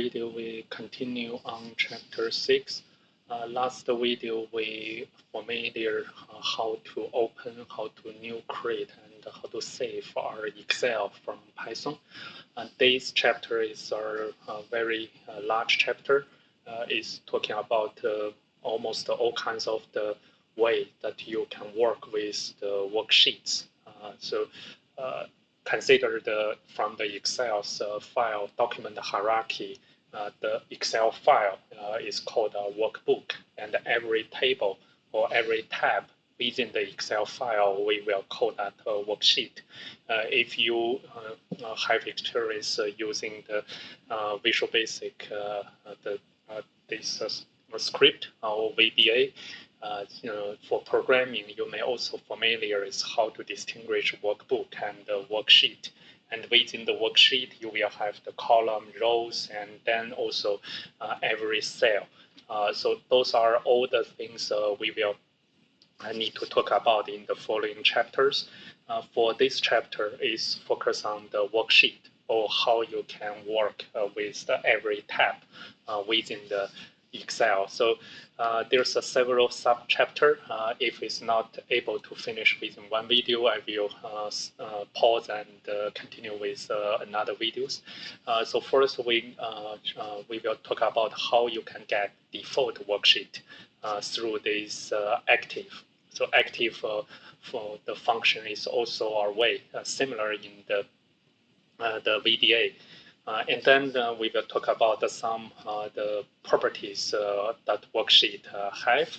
video we continue on chapter 6. Last video we familiar how to open, how to new create, and how to save our Excel from Python. This chapter is our very large chapter. It's talking about almost all kinds of the way that you can work with the worksheets. Consider from the Excel's file document hierarchy, the Excel file is called a workbook, and every table or every tab within the Excel file, we will call that a worksheet. If you have experience using the Visual Basic, this script or VBA, for programming, you may also familiar with how to distinguish workbook and worksheet. And within the worksheet, you will have the column, rows, and then also every cell. So those are all the things we will need to talk about in the following chapters. For this chapter is focus on the worksheet, or how you can work with every tab within the Excel. So there's several sub-chapter. If it's not able to finish within one video, I will pause and continue with another videos. So first we will talk about how you can get default worksheet through this active. So active for the function is also our way similar in the VBA. And then we will talk about some the properties that worksheet have.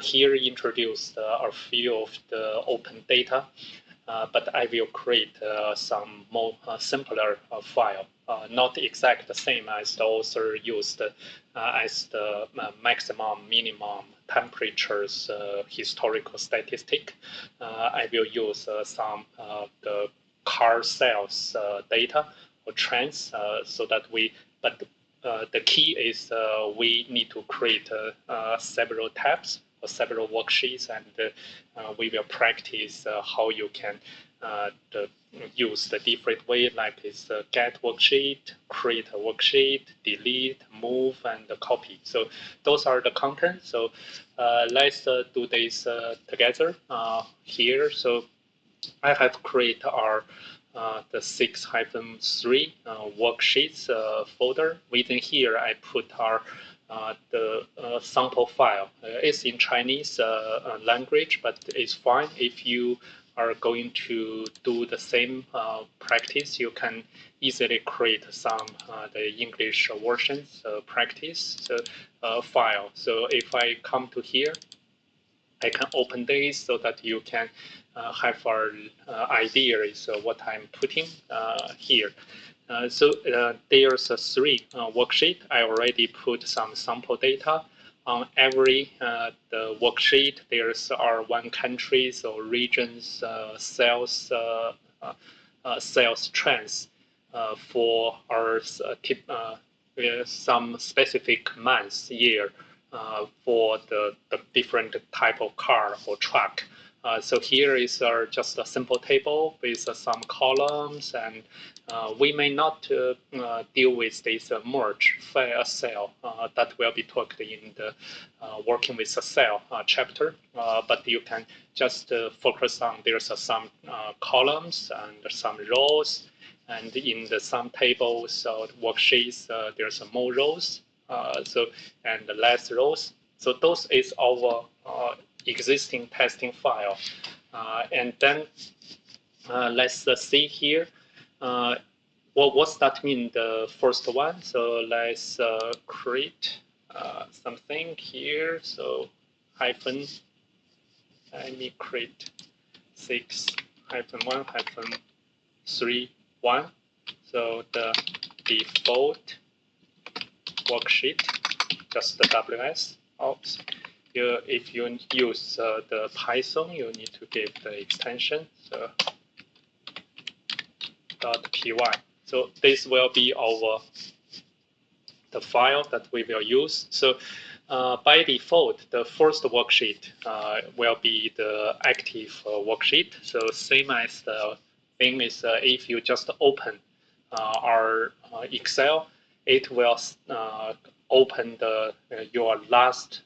Here introduced a few of the open data, but I will create some more simpler file, not exact the same as the author used as the maximum, minimum temperatures historical statistic. I will use some the car sales data or trends, so that the key is we need to create several tabs or several worksheets, and we will practice how you can use the different way, like is get worksheet, create a worksheet, delete, move, and copy. So those are the contents. So let's do this together here. So I have created our the 6-3 worksheets folder. Within here, I put our the sample file. It's in Chinese language, but it's fine. If you are going to do the same practice, you can easily create some the English versions practice file. So if I come to here, I can open this so that you can have our idea is what I'm putting here. So there's a 3 worksheet. I already put some sample data on every the worksheet. There's our one countries or regions sales sales trends for our some specific months, year, for the different type of car or truck. So here is just a simple table with some columns, and we may not deal with this merge cell that will be talked in the working with a cell chapter, but you can just focus on there's some columns and some rows, and in the some tables or worksheets there's more rows, and less rows. So those is our existing testing file, and then let's see here. What's that mean? The first one. So let's create something here. So hyphen. Let me create 6-1-3-1. So the default worksheet, just the WS. Oops. If you use the Python, you need to give the extension, so .py. So this will be the file that we will use. So by default, the first worksheet will be the active worksheet. So same as the thing is if you just open our Excel, it will open your last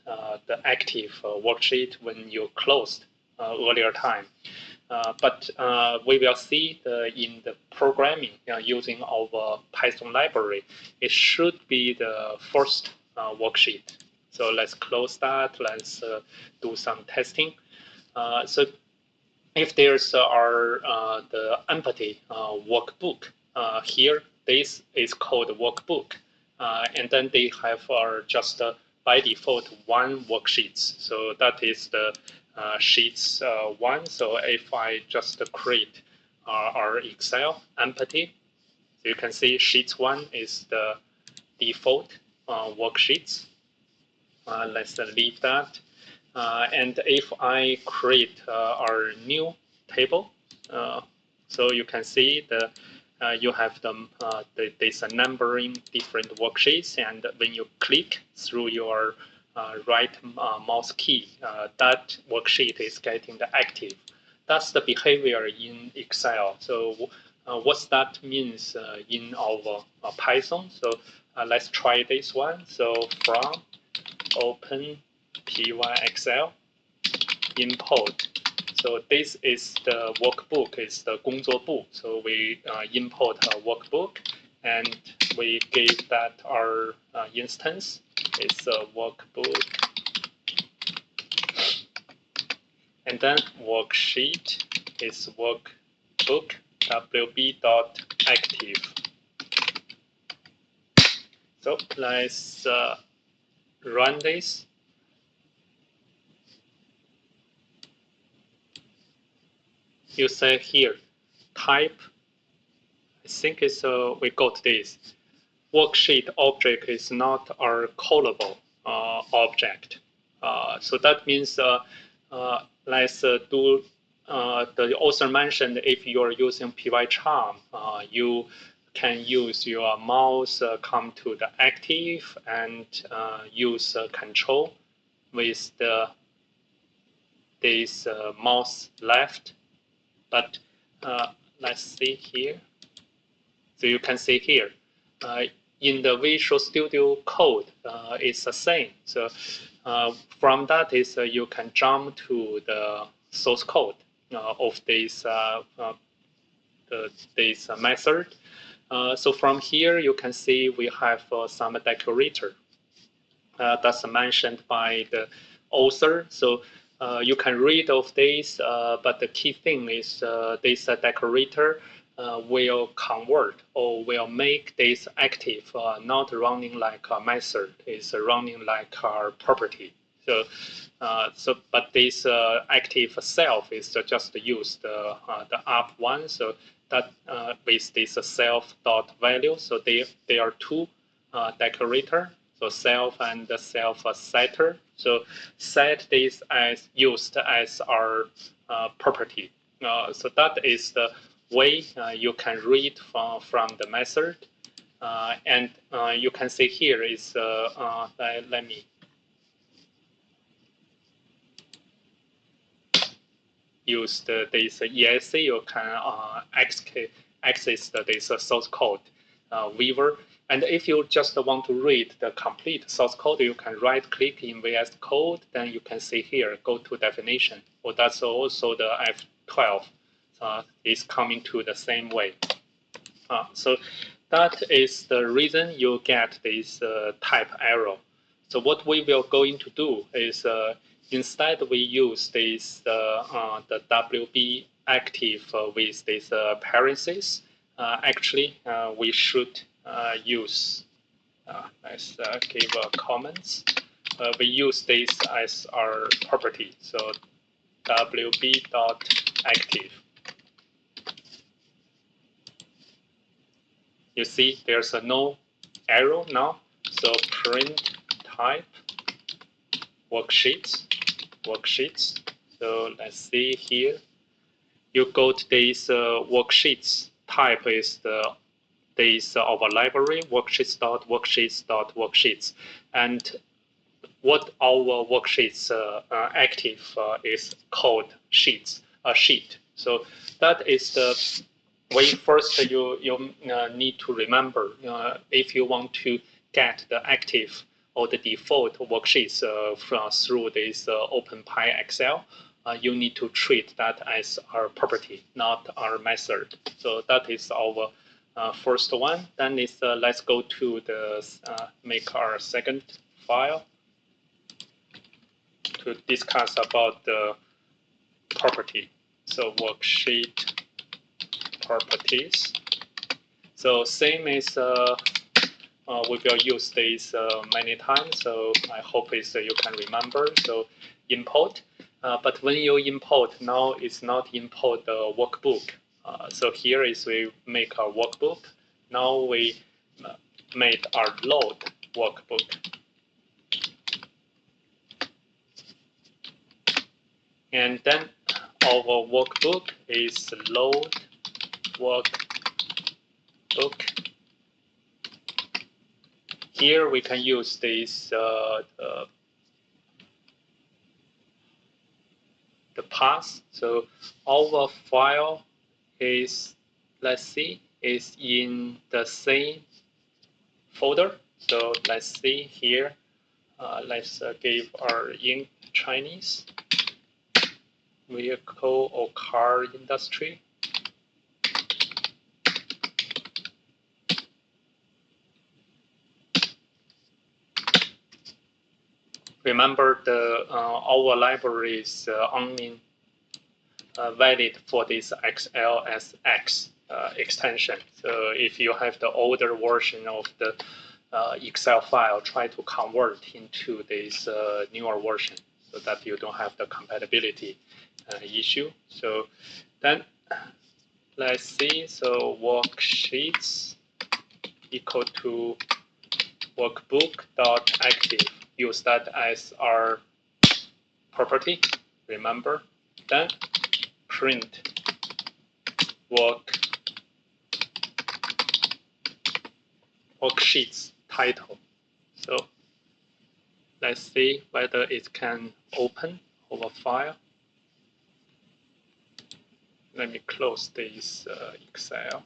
the active worksheet when you closed earlier time. But we will see in the programming using our Python library, it should be the first worksheet. So let's close that. Let's do some testing. So if there's the empty workbook here, this is called workbook, and then they have just by default one worksheets. So that is the sheets one. So if I just create our Excel empty, so you can see sheets one is the default worksheets. Let's leave that. And if I create our new table, so you can see you have there's a numbering different worksheets, and when you click through your right mouse key, that worksheet is getting the active. That's the behavior in Excel. So what that means in our Python. So let's try this one. So from open PyExcel import. So this is the workbook, is the 工作簿. So we import a workbook, and we give that our instance is a workbook, and then worksheet is workbook wb.active. So let's run this. You say here, type, I think it's, we got this. Worksheet object is not our callable object. So that means let's do, the author mentioned if you are using PyCharm, you can use your mouse, come to the active, and use control with this mouse left. But let's see here. So you can see here, in the Visual Studio Code, it's the same. So from that is you can jump to the source code of this method. So from here you can see we have some decorator that's mentioned by the author. So you can read of this, but the key thing is this decorator will convert or will make this active not running like a method, it's running like our property. So, but this active self is just use the up one. So that with this self dot value. So they are two decorator. So self and the self setter. So set this as used as our property. So that is the way you can read from the method. And you can see here is, let me use this ESC. You can access this source code Weaver. And if you just want to read the complete source code, you can right click in VS Code, then you can see here, go to definition. Or that's also the F12 is coming to the same way. So that is the reason you get this type error. So what we will going to do is instead we use this the WB active with this parentheses. Actually, we should use, let's give comments. We use this as our property. So wb.active. You see there's no arrow now. So print type worksheets. So let's see here. You go to this worksheets type is this our library worksheets. And what our worksheets active is called sheets, a sheet. So that is the first you need to remember if you want to get the active or the default worksheets through this OpenPy Excel, you need to treat that as our property, not our method. So that is our first one. Then is let's go to the make our second file to discuss about the property. So worksheet properties. So same as we will use this many times. So I hope you can remember. So import. But when you import, now it's not import the workbook. So here is we make our workbook. Now we made our load workbook. And then our workbook is load workbook. Here we can use this the path. So our file is, let's see, is in the same folder. So let's see here. Let's give our in Chinese vehicle or car industry. Remember the our library is only valid for this XLSX extension. So if you have the older version of the Excel file, try to convert into this newer version so that you don't have the compatibility issue. So then let's see. So worksheets equal to workbook.active. Use that as our property. Remember. Then print worksheets title. So let's see whether it can open our file. Let me close this Excel.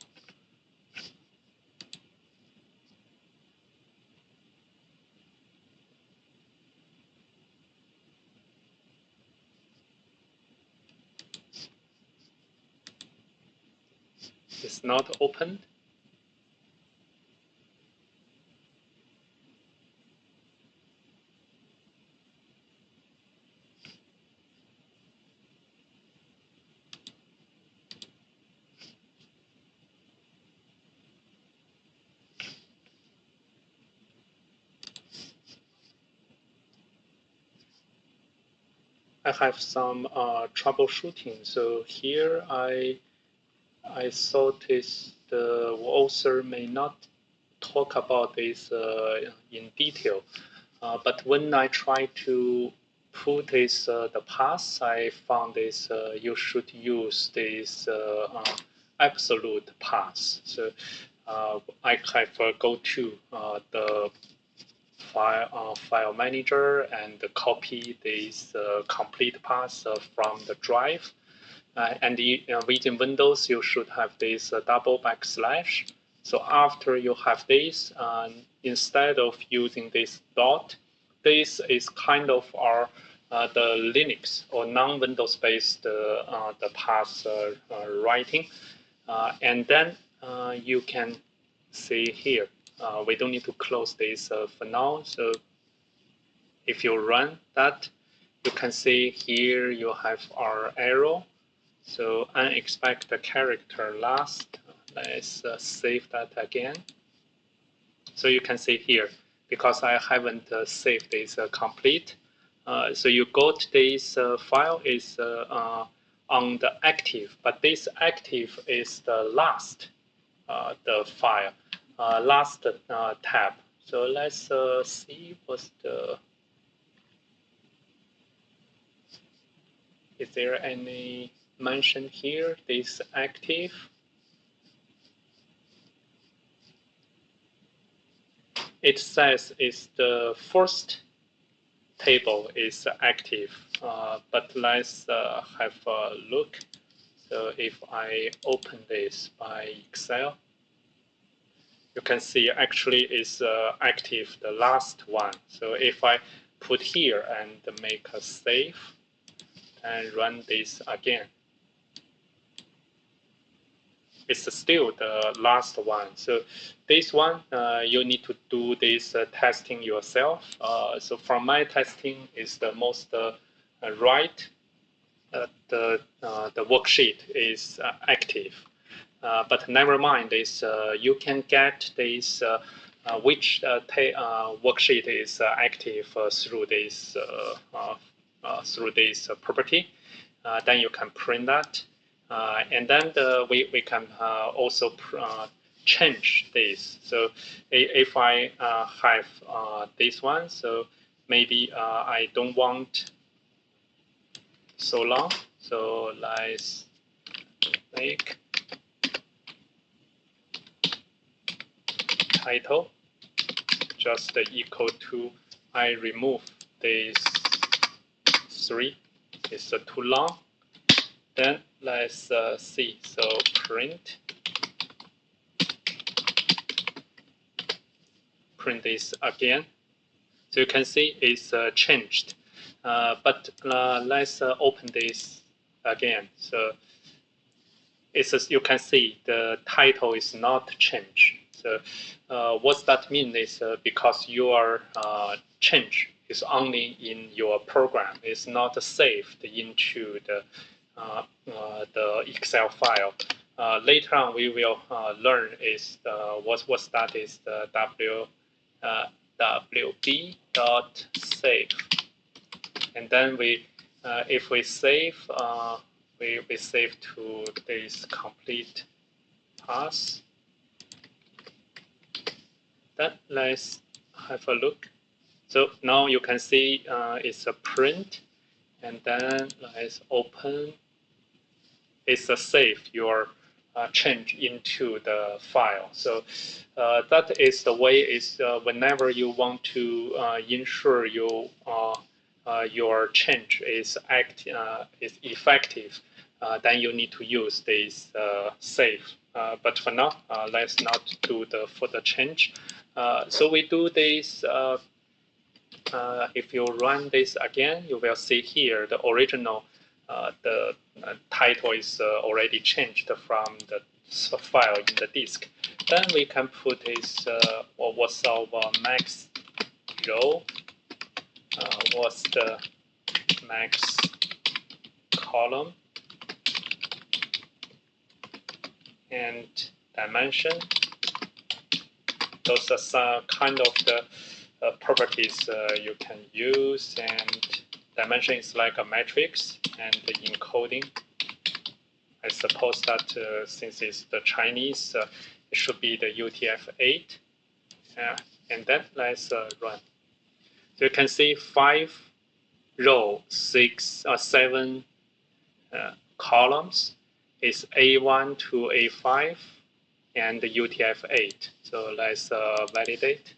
It's not opened. I have some troubleshooting. So here I thought the author may not talk about this in detail, but when I try to put this the path, I found this you should use this absolute path. So I have go to the file manager and copy this complete path from the drive. And within Windows, you should have this double backslash. So after you have this, instead of using this dot, this is kind of our the Linux or non-Windows based the path writing. And then you can see here. We don't need to close this for now. So if you run that, you can see here you have our arrow. So unexpected character last. Let's save that again. So you can see here, because I haven't saved this complete. So you got this file is on the active, but this active is the last the file. Last tab. So let's see what's the. Is there any mention here? This active. It says it's the first table is active, but let's have a look. So if I open this by Excel, you can see actually is active the last one. So if I put here and make a save and run this again, it's still the last one. So this one, you need to do this testing yourself. So from my testing is the most right. The worksheet is active. But never mind this. You can get this which worksheet is active through this property. Then you can print that, and then we can also change this. So if I have this one, so maybe I don't want so long. So let's make title just equal to, I remove this 3. It's too long. Then let's see. So print this again. So you can see it's changed. But let's open this again. So it's you can see the title is not changed. So what that means is because your change is only in your program, it's not saved into the Excel file. Later on, we will learn is what that is the wb.save, and then we if we save we save to this complete path. Then let's have a look. So now you can see it's a print, and then let's open. It's a save your change into the file. So that is the way. Is whenever you want to ensure your change is effective, then you need to use this save. But for now, let's not do the further change. So we do this. If you run this again, you will see here the original the title is already changed from the file in the disk. Then we can put this what's our max row, what's the max column, and dimension. Those are some kind of the properties you can use, and dimension is like a matrix, and the encoding. I suppose that since it's the Chinese, it should be the UTF-8. And then let's run. So you can see 5 rows, 7 columns is A1 to A5 and the UTF-8. So let's validate.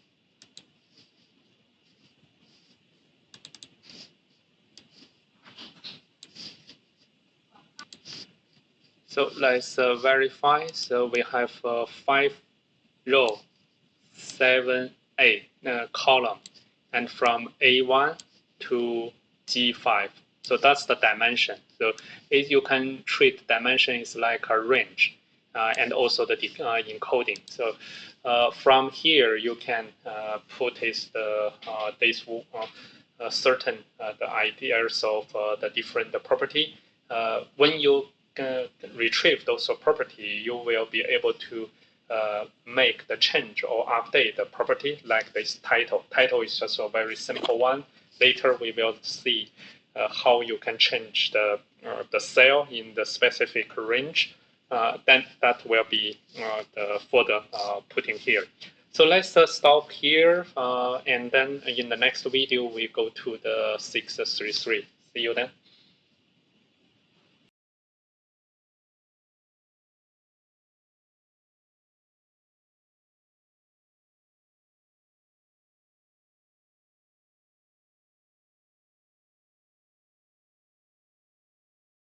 So let's verify. So we have 5 rows, 7 column, and from A1 to G5. So that's the dimension. So you can treat dimension is like a range, and also the encoding. So from here you can put this certain the ideas of the different property. When you retrieve those property, you will be able to make the change or update the property like this title. Title is just a very simple one. Later we will see how you can change the cell in the specific range. Then that will be the further putting here. So let's stop here, and then in the next video we go to the 633. See you then.